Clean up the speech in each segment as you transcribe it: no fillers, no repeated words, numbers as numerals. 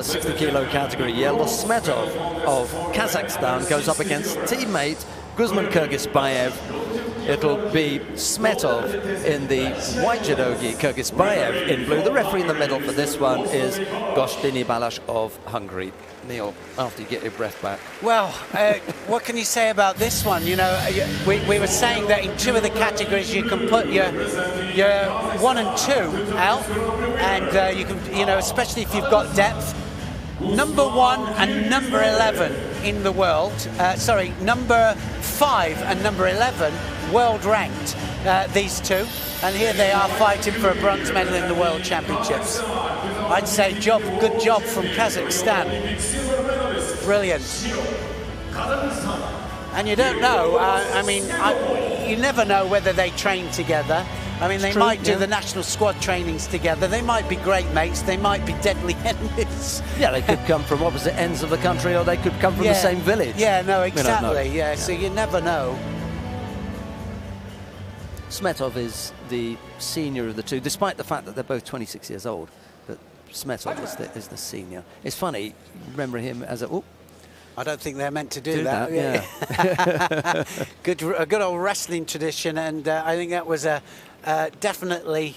The 60 kilo category, Smetov of Kazakhstan goes up against teammate Guzman Kyrgyzbayev. It'll be Smetov in the white judogi, Kyrgyzbayev in blue. The referee in the middle for this one is Goshtini Balash of Hungary. Neil, after you get your breath back. Well, what can you say about this one? You know, we were saying that in two of the categories you can put your 1 and 2 out, and you can, you know, especially if you've got depth. Number 1 and number 11 in the world, sorry, number 5 and number 11 world ranked, these two, and here they are fighting for a bronze medal in the World Championships. I'd say good job from Kazakhstan. Brilliant. And you don't know, I mean, you never know whether they train together. I mean, they might do the national squad trainings together. They might be great mates. They might be deadly enemies. Yeah, they could come from opposite ends of the country, or they could come from the same village. Yeah, no, exactly. Yeah, so you never know. Smetov is the senior of the two, despite the fact that they're both 26 years old. But Smetov is the senior. It's funny, remember him as a... Oh, I don't think they're meant to do that. Yeah. A good old wrestling tradition, and I think that was definitely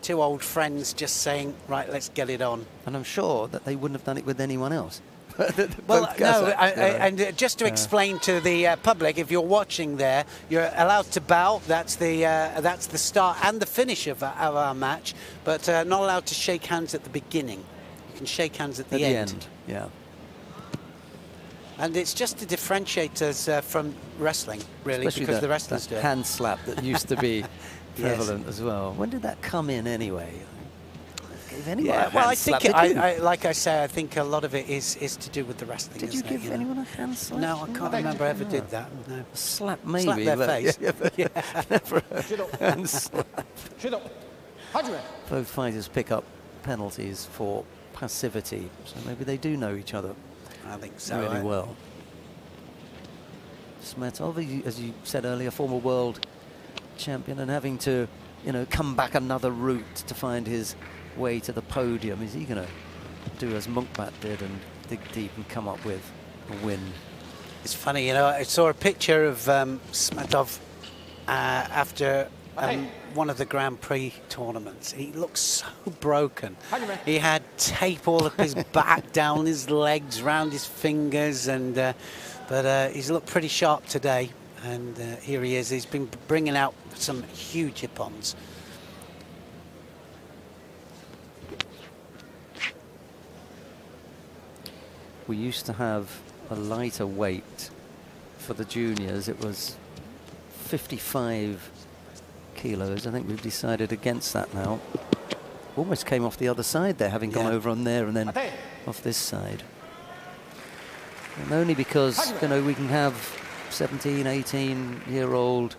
two old friends just saying, right, let's get it on. And I'm sure that they wouldn't have done it with anyone else. Well, no, and just to explain to the public, if you're watching there, you're allowed to bow. That's the start and the finish of our match, but not allowed to shake hands at the beginning. You can shake hands at the end. Yeah. And it's just to differentiate us from wrestling, really, especially because the wrestlers do it. Hand slap that used to be prevalent as well. When did that come in anyway? Well, I think, like I say, I think a lot of it is to do with the wrestling. Did you give anyone a hand slap? No, I can't remember I ever did that. No. A slap, maybe. Slap their face. Never a hand slap. Both fighters pick up penalties for passivity, so maybe they do know each other. I think so. Really well. Smetov, as you said earlier, former world champion, and having to, you know, come back another route to find his way to the podium. Is he going to do as Munkbat did and dig deep and come up with a win? It's funny, you know, I saw a picture of Smetov after one of the Grand Prix tournaments. He looked so broken. He had tape all up his back, down his legs, round his fingers, and but he's looked pretty sharp today. And here he is. He's been bringing out some huge hip-ons. We used to have a lighter weight for the juniors. It was 55 kilos. I think we've decided against that now. Almost came off the other side there, having gone over on there and then off this side. And only because, you know, we can have 17, 18-year-old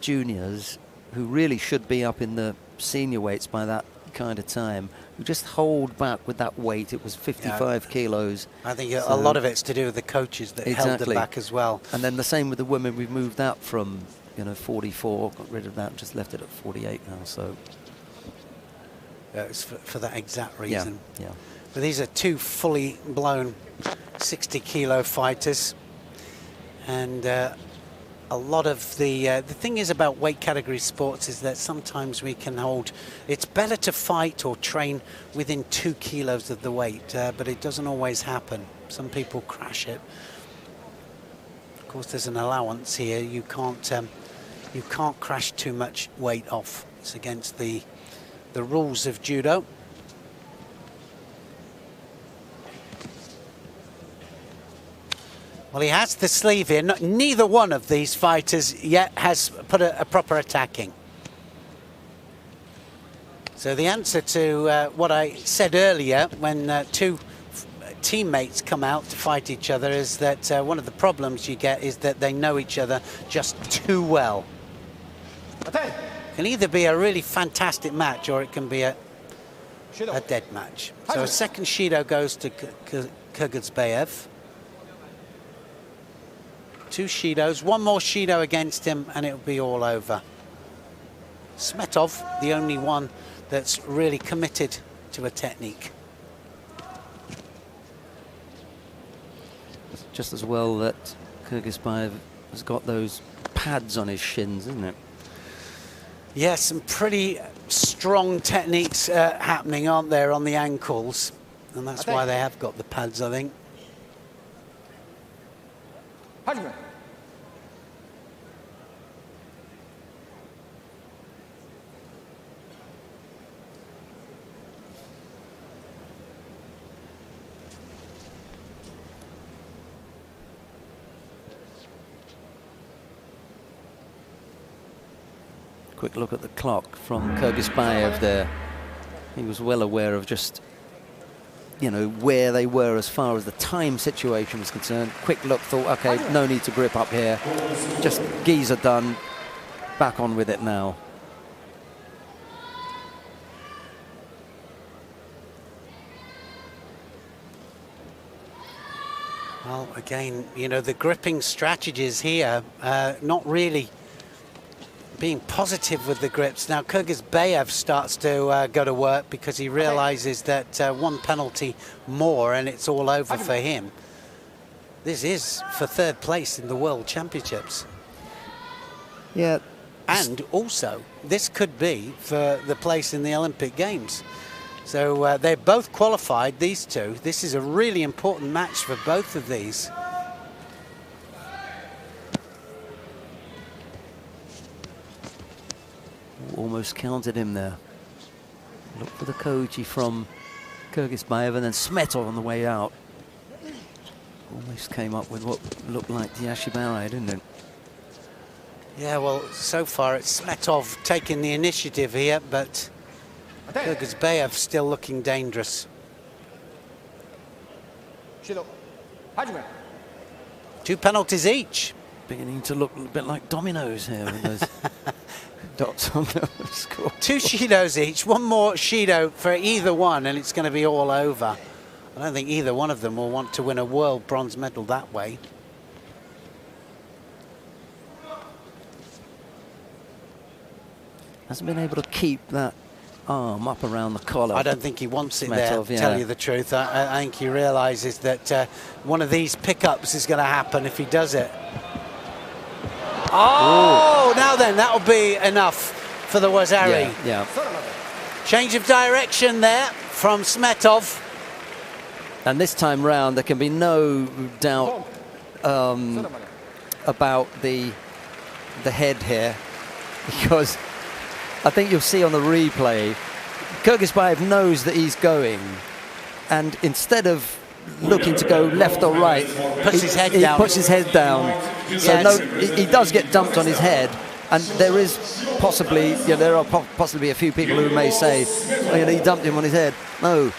juniors who really should be up in the senior weights by that kind of time, who just hold back with that weight. It was 55 kilos. I think a lot of it's to do with the coaches that held them back as well. And then the same with the women. We've moved that from, you know, 44, got rid of that, just left it at 48 now. So it's for that exact reason. Yeah. But these are two fully blown 60-kilo fighters, and a lot of the thing is about weight category sports is that sometimes we can hold. It's better to fight or train within 2 kilos of the weight, but it doesn't always happen. Some people crash it. Of course, there's an allowance here. You can't crash too much weight off. It's against the rules of judo. Well, he has the sleeve here. Neither one of these fighters yet has put a proper attack in. So the answer to what I said earlier, when two teammates come out to fight each other, is that one of the problems you get is that they know each other just too well. It can either be a really fantastic match or it can be a dead match. So a second Shido goes to Kyrgyzbayev. 2 Shidos, 1 more Shido against him, and it'll be all over. Smetov, the only one that's really committed to a technique. just as well that Kyrgyzbayev has got those pads on his shins, isn't it? Yeah, some pretty strong techniques happening, aren't there, on the ankles? And that's why they have got the pads, I think. Quick look at the clock from Kyrgyzbayev there. He was well aware of just, you know, where they were as far as the time situation was concerned. Quick look, thought, okay, no need to grip up here. Just geezer done. Back on with it now. Well, again, you know, the gripping strategies here, not really being positive with the grips. Now Kyrgyzbayev starts to go to work because he realizes that one penalty more and it's all over for him. This is for third place in the World Championships. Yeah. And also, this could be for the place in the Olympic Games. So they're both qualified, these two. This is a really important match for both of these. Almost counted him there. Look for the koji from Kyrgyzbayev, and then Smetov on the way out. Almost came up with what looked like the Ashibare, didn't it? Yeah, well, so far it's Smetov taking the initiative here, but Kyrgyzbayev still looking dangerous. 2 penalties each. Beginning to look a bit like dominoes here with those dots on the score. 2 Shidos each, 1 more Shido for either one, and it's going to be all over. I don't think either one of them will want to win a world bronze medal that way. Hasn't been able to keep that arm up around the collar. I don't think he wants it Smetov, there, to tell you the truth. I think he realizes that one of these pickups is going to happen if he does it. Oh, now then, that'll be enough for the Wazari. Yeah. Change of direction there from Smetov. And this time round, there can be no doubt about the head here, because I think you'll see on the replay, Kyrgyzbayev knows that he's going, and instead of looking to go left or right, puts his head down. So no, he does get dumped on his head, and there is possibly, there are possibly a few people who may say, oh, he dumped him on his head. No,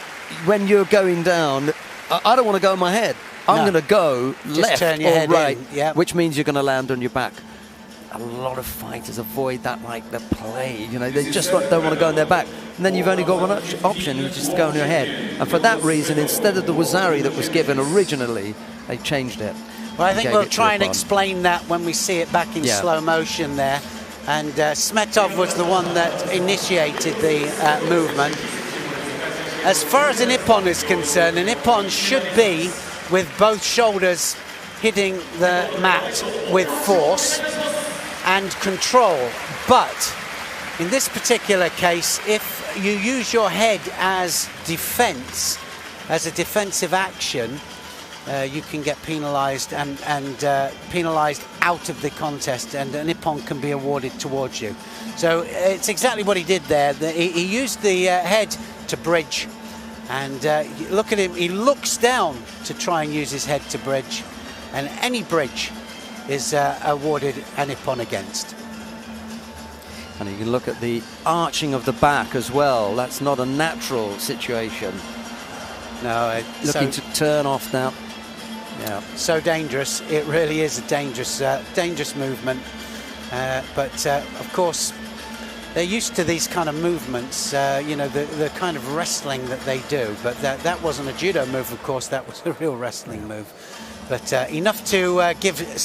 when you're going down, I don't want to go on my head. I'm going to go left or right, which means you're going to land on your back. A lot of fighters avoid that like the plague. They just don't want to go on their back. And then you've only got one option, which is to go on your head. And for that reason, instead of the Wazari that was given originally, they changed it. Well, I think we'll try and explain that when we see it back in slow motion there. And Smetov was the one that initiated the movement. As far as an ippon is concerned, an ippon should be with both shoulders hitting the mat with force and control. But in this particular case, if you use your head as defense, as a defensive action, you can get penalized and penalized out of the contest, and an ippon can be awarded towards you. So it's exactly what he did there. He used the head to bridge, and look at him, he looks down to try and use his head to bridge, and any bridge is awarded an ippon against. And you can look at the arching of the back as well. That's not a natural situation. No, looking to turn off now. Yeah, so dangerous. It really is a dangerous movement. But of course, they're used to these kind of movements. The kind of wrestling that they do. But that wasn't a judo move, of course. That was a real wrestling move. But enough to give